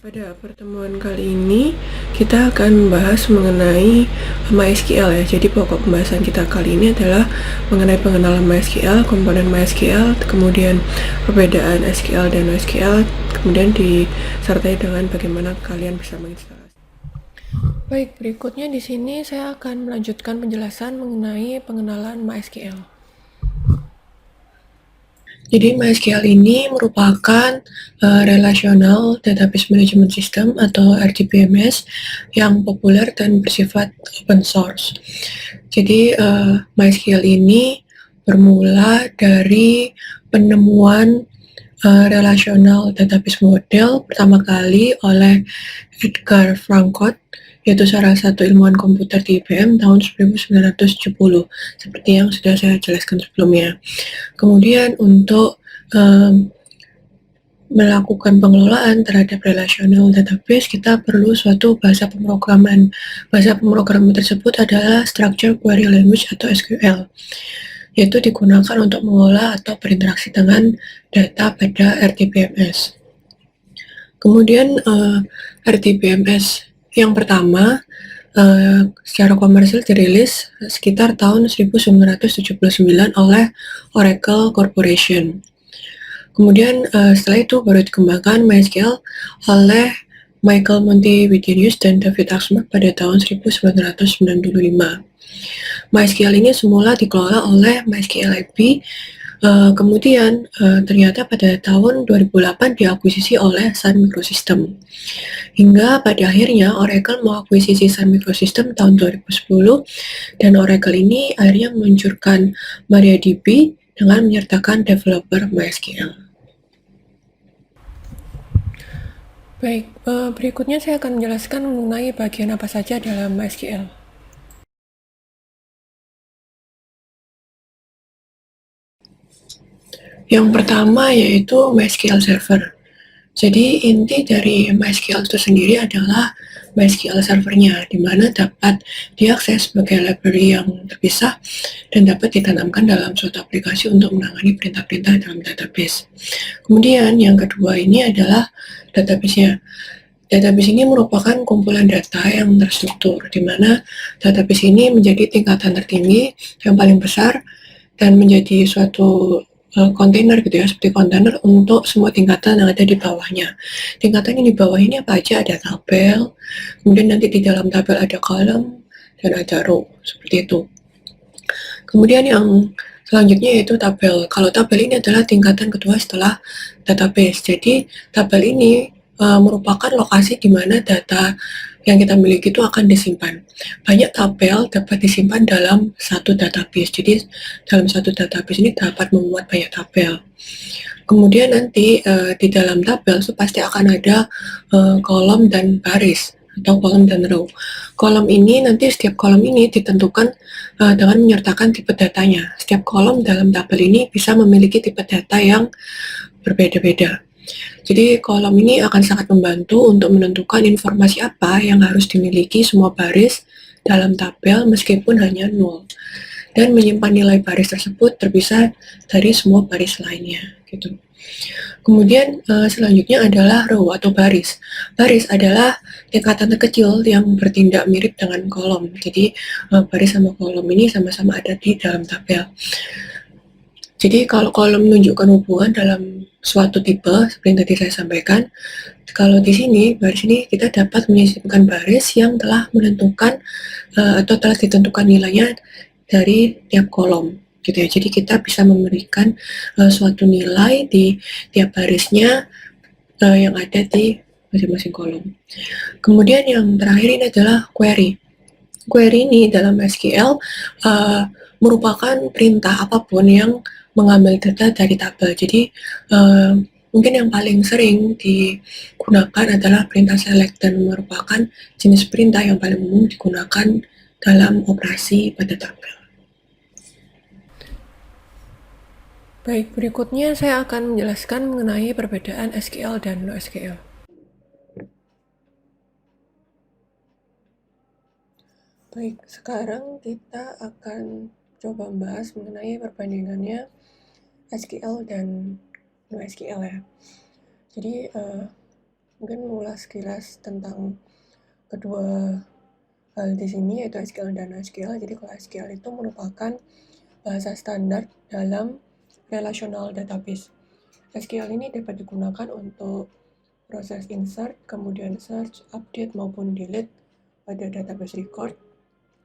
Pada pertemuan kali ini, kita akan membahas mengenai MySQL ya. Jadi pokok pembahasan kita kali ini adalah mengenai pengenalan MySQL, komponen MySQL, kemudian perbedaan SQL dan NoSQL, kemudian disertai dengan bagaimana kalian bisa menginstalasi. Baik, berikutnya di sini saya akan melanjutkan penjelasan mengenai pengenalan MySQL. Jadi MySQL ini merupakan Relational Database Management System atau RDBMS yang populer dan bersifat open source. Jadi MySQL ini bermula dari penemuan Relational Database Model pertama kali oleh Edgar Frankfurt, yaitu salah satu ilmuwan komputer di IBM tahun 1970, seperti yang sudah saya jelaskan sebelumnya. Kemudian untuk melakukan pengelolaan terhadap relational database, kita perlu suatu bahasa pemrograman. Bahasa pemrograman tersebut adalah Structured Query Language atau SQL, yaitu digunakan untuk mengolah atau berinteraksi dengan data pada RDBMS. Kemudian RDBMS yang pertama secara komersil dirilis sekitar tahun 1979 oleh Oracle Corporation. Kemudian setelah itu baru dikembangkan MySQL oleh Michael Montevidenius dan David Axelrod pada tahun 1995. MySQL ini semula dikelola oleh MySQL IB, kemudian ternyata pada tahun 2008 diakuisisi oleh Sun Microsystems. Hingga pada akhirnya Oracle mengakuisisi Sun Microsystems tahun 2010, dan Oracle ini akhirnya meluncurkan MariaDB dengan menyertakan developer MySQL. Baik, berikutnya saya akan menjelaskan mengenai bagian apa saja dalam MySQL. Yang pertama yaitu MySQL Server. Jadi inti dari MySQL itu sendiri adalah MySQL servernya, di mana dapat diakses sebagai library yang terpisah dan dapat ditanamkan dalam suatu aplikasi untuk menangani perintah-perintah dalam database. Kemudian yang kedua ini adalah database-nya. Database ini merupakan kumpulan data yang terstruktur, di mana database ini menjadi tingkatan tertinggi yang paling besar dan menjadi suatu kontainer gitu ya, seperti kontainer untuk semua tingkatan yang ada di bawahnya. Tingkatan yang di bawah ini apa aja? Ada tabel, kemudian nanti di dalam tabel ada kolom dan ada row, seperti itu. Kemudian yang selanjutnya yaitu tabel. Kalau tabel ini adalah tingkatan kedua setelah database. Jadi tabel ini merupakan lokasi di mana data yang kita miliki itu akan disimpan. Banyak tabel dapat disimpan dalam satu database. Jadi dalam satu database ini dapat memuat banyak tabel. Kemudian nanti di dalam tabel itu pasti akan ada kolom dan baris atau kolom dan row. Kolom ini nanti setiap kolom ini ditentukan dengan menyertakan tipe datanya. Setiap kolom dalam tabel ini bisa memiliki tipe data yang berbeda-beda. Jadi kolom ini akan sangat membantu untuk menentukan informasi apa yang harus dimiliki semua baris dalam tabel meskipun hanya 0, dan menyimpan nilai baris tersebut terpisah dari semua baris lainnya gitu. Kemudian selanjutnya adalah row atau baris. Baris adalah tingkatan terkecil yang bertindak mirip dengan kolom. Jadi baris sama kolom ini sama-sama ada di dalam tabel. Jadi kalau kolom menunjukkan hubungan dalam suatu tipe, seperti yang tadi saya sampaikan, kalau di sini, baris ini kita dapat menyisipkan baris yang telah menentukan atau telah ditentukan nilainya dari tiap kolom, gitu ya. Jadi kita bisa memberikan suatu nilai di tiap barisnya yang ada di masing-masing kolom. Kemudian yang terakhir ini adalah query. Query ini dalam SQL merupakan perintah apapun yang mengambil data dari tabel. Jadi mungkin yang paling sering digunakan adalah perintah select, dan merupakan jenis perintah yang paling umum digunakan dalam operasi pada tabel. Baik, berikutnya saya akan menjelaskan mengenai perbedaan SQL dan NoSQL. Baik, sekarang kita akan coba membahas mengenai perbandingannya SQL dan NoSQL ya. Jadi mungkin mengulas sekilas tentang kedua hal di sini, yaitu SQL dan NoSQL. Jadi kalau SQL itu merupakan bahasa standar dalam relational database. SQL ini dapat digunakan untuk proses insert, kemudian search, update maupun delete pada database record.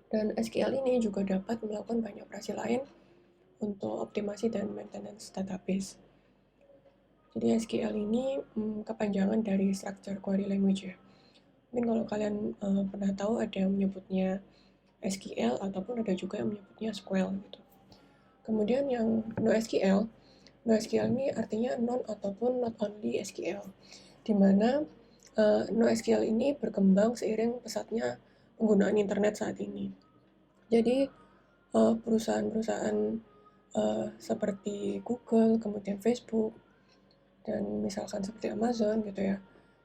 Dan SQL ini juga dapat melakukan banyak operasi lain untuk optimasi dan maintenance database. Jadi SQL ini kepanjangan dari Structure Query Language ya. Mungkin kalau kalian pernah tahu ada yang menyebutnya SQL ataupun ada juga yang menyebutnya SQL gitu. Kemudian yang NoSQL, NoSQL ini artinya non ataupun not only SQL, di mana NoSQL ini berkembang seiring pesatnya penggunaan internet saat ini. Jadi perusahaan-perusahaan seperti Google, kemudian Facebook, dan misalkan seperti Amazon gitu ya,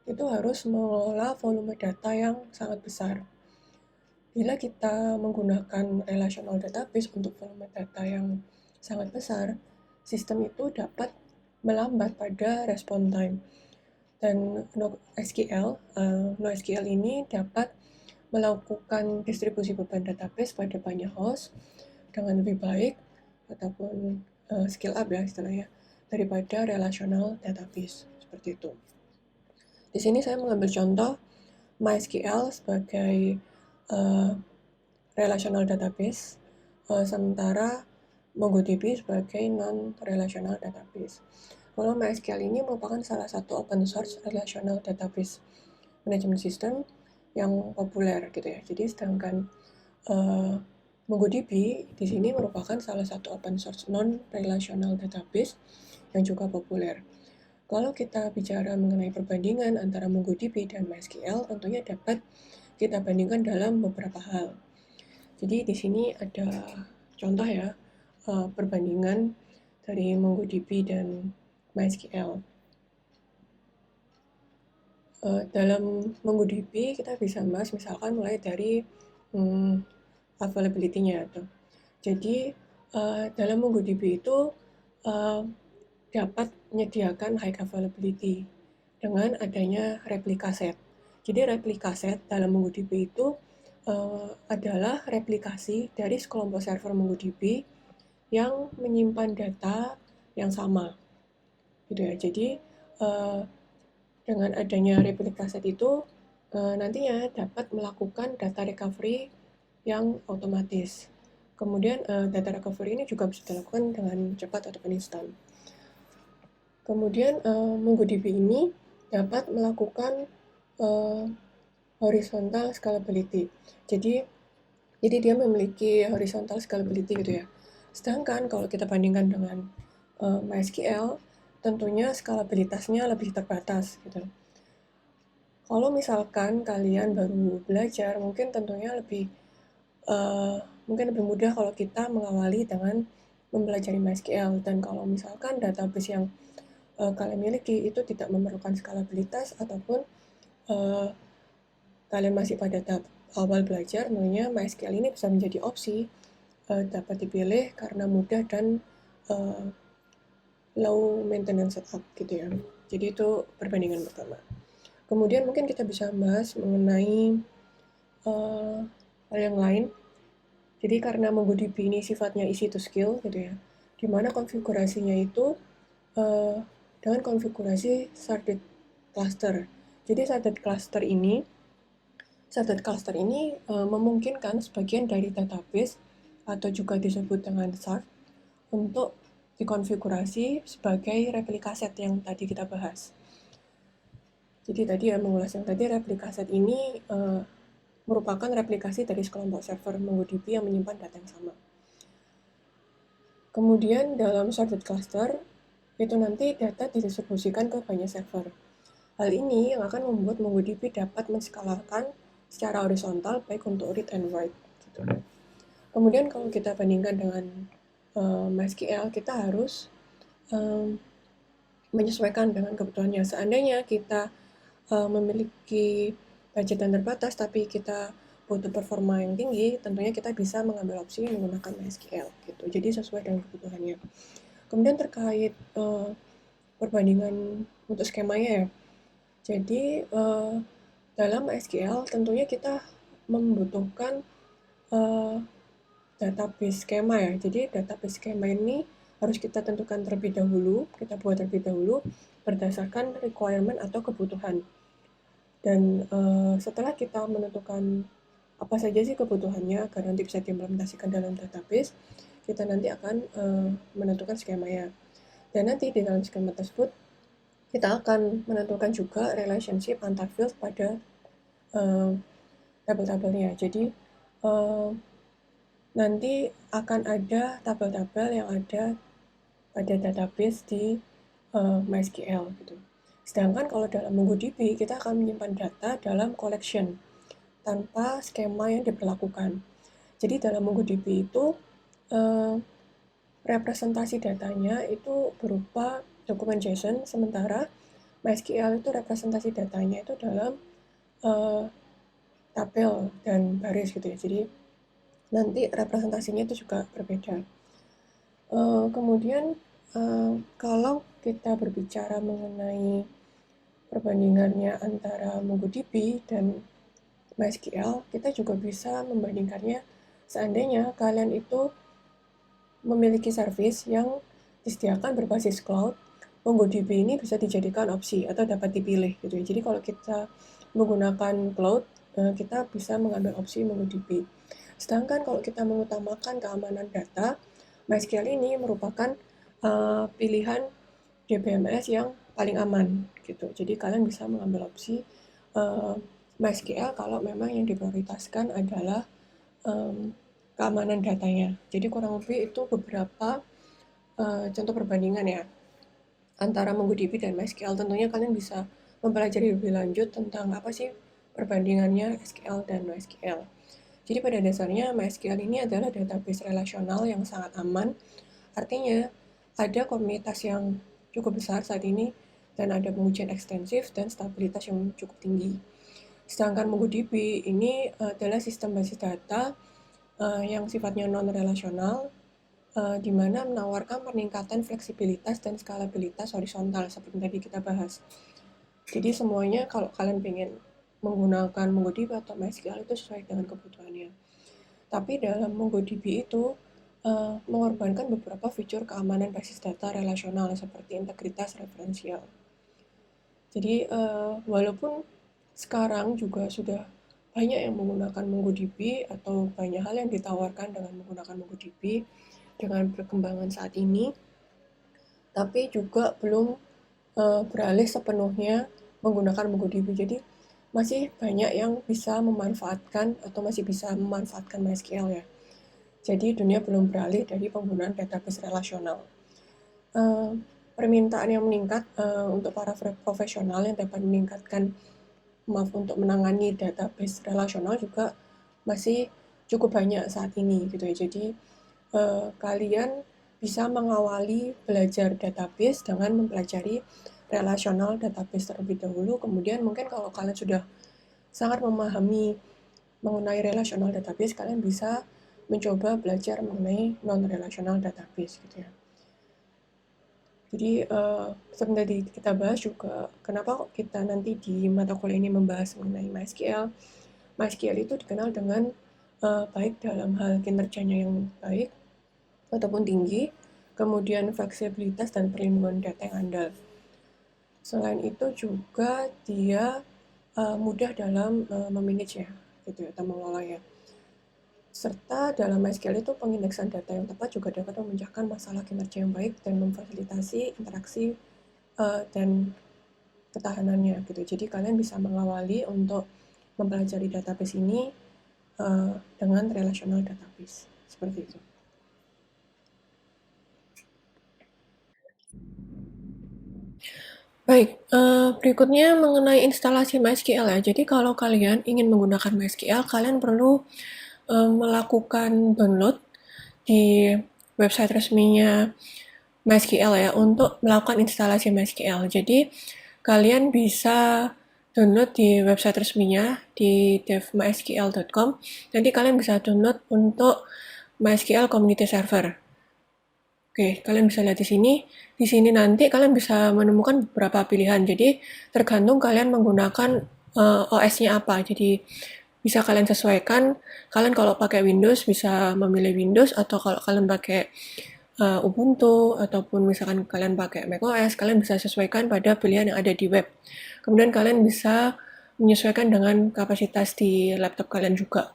itu harus mengelola volume data yang sangat besar. Bila kita menggunakan relational database untuk volume data yang sangat besar, sistem itu dapat melambat pada respon time. Dan NoSQL ini dapat melakukan distribusi beban database pada banyak host dengan lebih baik ataupun scale up ya istilahnya daripada relational database seperti itu. Di sini saya mengambil contoh MySQL sebagai relational database, sementara MongoDB sebagai non-relational database. Kalau MySQL ini merupakan salah satu open source relational database management system yang populer gitu ya. Jadi sedangkan MongoDB di sini merupakan salah satu open source non-relational database yang juga populer. Kalau kita bicara mengenai perbandingan antara MongoDB dan MySQL, tentunya dapat kita bandingkan dalam beberapa hal. Jadi di sini ada contoh ya, perbandingan dari MongoDB dan MySQL. Dalam MongoDB kita bisa bahas misalkan mulai dari availability-nya tuh. Jadi dalam MongoDB itu dapat menyediakan high availability dengan adanya replika set. Jadi replika set dalam MongoDB itu adalah replikasi dari sekelompok server MongoDB yang menyimpan data yang sama, gitu ya. Jadi dengan adanya replika set itu nantinya dapat melakukan data recovery yang otomatis. Kemudian data recovery ini juga bisa dilakukan dengan cepat ataupun instan. Kemudian MongoDB ini dapat melakukan horizontal scalability. Jadi dia memiliki horizontal scalability gitu ya. Sedangkan kalau kita bandingkan dengan MySQL, tentunya skalabilitasnya lebih terbatas gitu. Kalau misalkan kalian baru belajar, mungkin tentunya lebih mudah kalau kita mengawali dengan mempelajari MySQL. Dan kalau misalkan database yang kalian miliki itu tidak memerlukan skalabilitas ataupun kalian masih pada tahap awal belajar, tentunya MySQL ini bisa menjadi opsi dapat dipilih karena mudah dan low maintenance setup gitu ya. Jadi itu perbandingan pertama. Kemudian mungkin kita bisa bahas mengenai hal yang lain. Jadi karena MongoDB ini sifatnya easy to scale gitu ya, dimana konfigurasinya itu dengan konfigurasi sharded cluster. Jadi sharded cluster ini memungkinkan sebagian dari database atau juga disebut dengan shard untuk dikonfigurasi sebagai replika set yang tadi kita bahas. Jadi tadi ya mengulas yang tadi, replika set ini merupakan replikasi dari sekelompok server MongoDB yang menyimpan data yang sama. Kemudian dalam sharded cluster itu nanti data didistribusikan ke banyak server. Hal ini yang akan membuat MongoDB dapat menskalakan secara horizontal baik untuk read and write. Gitu. Kemudian kalau kita bandingkan dengan MySQL, kita harus menyesuaikan dengan kebutuhannya. Seandainya kita memiliki budget yang terbatas, tapi kita butuh performa yang tinggi, tentunya kita bisa mengambil opsi menggunakan MySQL gitu. Jadi sesuai dengan kebutuhannya. Kemudian terkait perbandingan untuk skemanya ya, Jadi dalam MySQL tentunya kita membutuhkan database skema ya. Jadi database skema ini harus kita tentukan terlebih dahulu, kita buat terlebih dahulu berdasarkan requirement atau kebutuhan. Dan setelah kita menentukan apa saja sih kebutuhannya agar nanti bisa diimplementasikan dalam database, kita nanti akan menentukan skemanya. Dan nanti di dalam skema tersebut kita akan menentukan juga relationship antar field pada tabel-tabelnya. Jadi nanti akan ada tabel-tabel yang ada pada database di MySQL gitu. Sedangkan kalau dalam MongoDB kita akan menyimpan data dalam collection tanpa skema yang diberlakukan. Jadi dalam MongoDB itu representasi datanya itu berupa dokumen JSON, sementara MySQL itu representasi datanya itu dalam tabel dan baris gitu ya. Jadi nanti representasinya itu juga berbeda. Kemudian kalau kita berbicara mengenai perbandingannya antara MongoDB dan MySQL, kita juga bisa membandingkannya seandainya kalian itu memiliki service yang disediakan berbasis cloud. MongoDB ini bisa dijadikan opsi atau dapat dipilih gitu ya. Jadi kalau kita menggunakan cloud, kita bisa mengambil opsi MongoDB. Sedangkan kalau kita mengutamakan keamanan data, MySQL ini merupakan pilihan DBMS yang paling aman gitu. Jadi kalian bisa mengambil opsi MySQL kalau memang yang diprioritaskan adalah keamanan datanya. Jadi kurang lebih itu beberapa contoh perbandingan ya antara MongoDB dan MySQL. Tentunya kalian bisa mempelajari lebih lanjut tentang apa sih perbandingannya SQL dan MySQL. Jadi pada dasarnya MySQL ini adalah database relasional yang sangat aman. Artinya ada komunitas yang cukup besar saat ini dan ada pengujian ekstensif dan stabilitas yang cukup tinggi. Sedangkan MongoDB ini adalah sistem basis data yang sifatnya non-relasional, di mana menawarkan peningkatan fleksibilitas dan skalabilitas horizontal seperti tadi kita bahas. Jadi semuanya kalau kalian pengen menggunakan MongoDB atau MySQL itu sesuai dengan kebutuhannya. Tapi dalam MongoDB itu mengorbankan beberapa fitur keamanan basis data relasional seperti integritas referensial. Jadi walaupun sekarang juga sudah banyak yang menggunakan MongoDB atau banyak hal yang ditawarkan dengan menggunakan MongoDB dengan perkembangan saat ini, tapi juga belum beralih sepenuhnya menggunakan MongoDB. Jadi masih banyak yang bisa memanfaatkan atau masih bisa memanfaatkan MySQL ya. Jadi dunia belum beralih dari penggunaan database relasional. Permintaan yang meningkat untuk para profesional yang dapat meningkatkan untuk menangani database relasional juga masih cukup banyak saat ini gitu ya. Jadi kalian bisa mengawali belajar database dengan mempelajari relasional database terlebih dahulu. Kemudian mungkin kalau kalian sudah sangat memahami mengenai relational database, kalian bisa mencoba belajar mengenai non-relational database gitu ya. Jadi seperti tadi kita bahas juga, kenapa kok kita nanti di mata kuliah ini membahas mengenai MySQL. MySQL itu dikenal dengan baik dalam hal kinerjanya yang baik ataupun tinggi, kemudian fleksibilitas dan perlindungan data yang andal. Selain itu juga dia mudah dalam memanage ya, gitu ya, atau mengelolanya. Serta dalam MySQL itu pengindeksan data yang tepat juga dapat memecahkan masalah kinerja yang baik dan memfasilitasi interaksi dan ketahanannya gitu. Jadi kalian bisa mengawali untuk mempelajari database ini dengan relational database seperti itu. Baik, berikutnya mengenai instalasi MySQL ya. Jadi kalau kalian ingin menggunakan MySQL, kalian perlu melakukan download di website resminya MySQL ya untuk melakukan instalasi MySQL. Jadi kalian bisa download di website resminya di devmysql.com. Nanti kalian bisa download untuk MySQL Community Server. Oke, kalian bisa lihat di sini. Di sini nanti kalian bisa menemukan beberapa pilihan. Jadi tergantung kalian menggunakan OS-nya apa. Jadi bisa kalian sesuaikan. Kalian kalau pakai Windows bisa memilih Windows, atau kalau kalian pakai Ubuntu ataupun misalkan kalian pakai macOS, kalian bisa sesuaikan pada pilihan yang ada di web. Kemudian kalian bisa menyesuaikan dengan kapasitas di laptop kalian juga.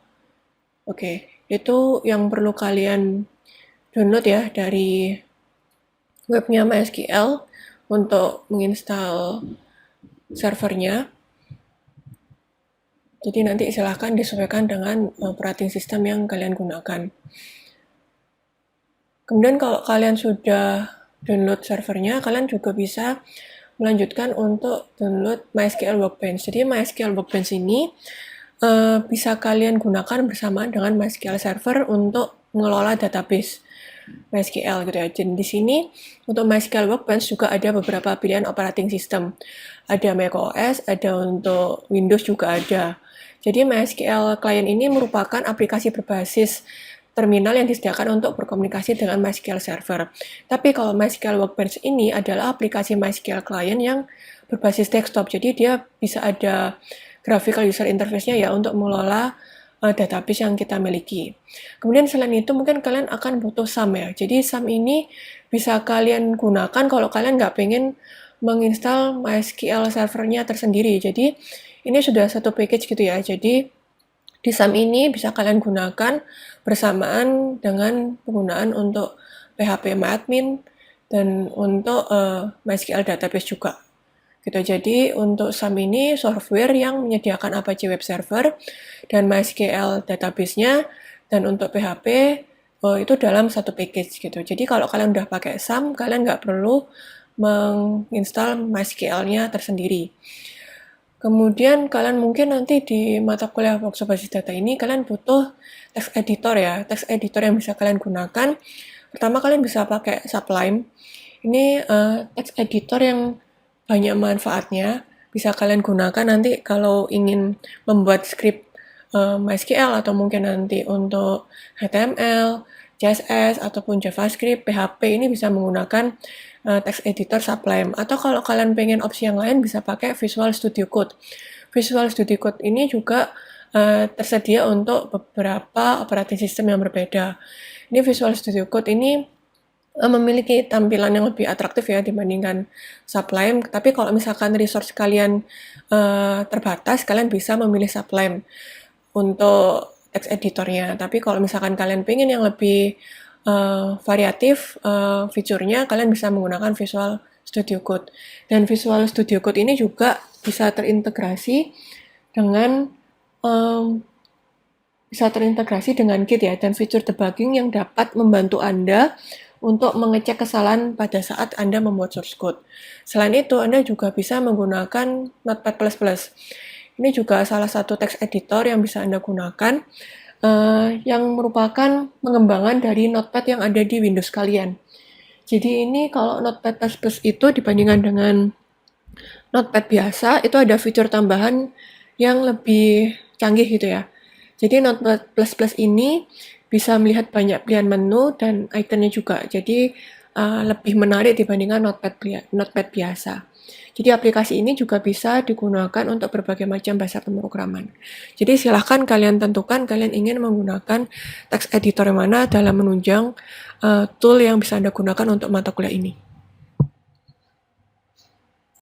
Oke, itu yang perlu kalian download ya dari webnya MySQL untuk menginstal servernya. Jadi nanti silahkan disesuaikan dengan operating system yang kalian gunakan. Kemudian kalau kalian sudah download servernya, kalian juga bisa melanjutkan untuk download MySQL Workbench. Jadi MySQL Workbench ini bisa kalian gunakan bersamaan dengan MySQL Server untuk mengelola database MySQL gitu ya. Dan di sini untuk MySQL Workbench juga ada beberapa pilihan operating system. Ada macOS, ada untuk Windows juga ada. Jadi MySQL Client ini merupakan aplikasi berbasis terminal yang disediakan untuk berkomunikasi dengan MySQL Server. Tapi kalau MySQL Workbench ini adalah aplikasi MySQL Client yang berbasis desktop. Jadi dia bisa ada graphical user interface-nya ya untuk mengelola database yang kita miliki. Kemudian selain itu mungkin kalian akan butuh SAM ya. Jadi SAM ini bisa kalian gunakan kalau kalian nggak pengen menginstal MySQL servernya tersendiri. Jadi ini sudah satu package gitu ya. Jadi di SAM ini bisa kalian gunakan bersamaan dengan penggunaan untuk phpMyAdmin dan untuk MySQL database juga. Gitu. Jadi untuk SAM ini software yang menyediakan Apache Web Server dan MySQL database-nya, dan untuk PHP itu dalam satu package gitu. Jadi kalau kalian udah pakai SAM, kalian nggak perlu menginstal MySQL-nya tersendiri. Kemudian kalian mungkin nanti di mata kuliah workshop basis data ini kalian butuh text editor ya, text editor yang bisa kalian gunakan. Pertama kalian bisa pakai Sublime. Ini text editor yang banyak manfaatnya, bisa kalian gunakan nanti kalau ingin membuat script MySQL atau mungkin nanti untuk HTML, CSS ataupun JavaScript, PHP ini bisa menggunakan text editor Sublime. Atau kalau kalian pengen opsi yang lain bisa pakai Visual Studio Code. Visual Studio Code ini juga tersedia untuk beberapa operating system yang berbeda. Ini Visual Studio Code ini memiliki tampilan yang lebih atraktif ya dibandingkan Sublime. Tapi kalau misalkan resource kalian terbatas, kalian bisa memilih Sublime untuk text editornya. Tapi kalau misalkan kalian pengen yang lebih variatif fiturnya, kalian bisa menggunakan Visual Studio Code. Dan Visual Studio Code ini juga bisa terintegrasi dengan Git ya, dan fitur debugging yang dapat membantu Anda untuk mengecek kesalahan pada saat Anda membuat source code. Selain itu, Anda juga bisa menggunakan Notepad++. Ini juga salah satu text editor yang bisa Anda gunakan, yang merupakan pengembangan dari Notepad yang ada di Windows kalian. Jadi ini kalau Notepad++ itu dibandingkan dengan Notepad biasa, itu ada fitur tambahan yang lebih canggih gitu ya. Jadi Notepad++ ini bisa melihat banyak pilihan menu dan ikonnya juga. Jadi lebih menarik dibandingkan Notepad biasa. Jadi aplikasi ini juga bisa digunakan untuk berbagai macam bahasa pemrograman. Jadi silahkan kalian tentukan kalian ingin menggunakan text editor yang mana dalam menunjang tool yang bisa Anda gunakan untuk mata kuliah ini.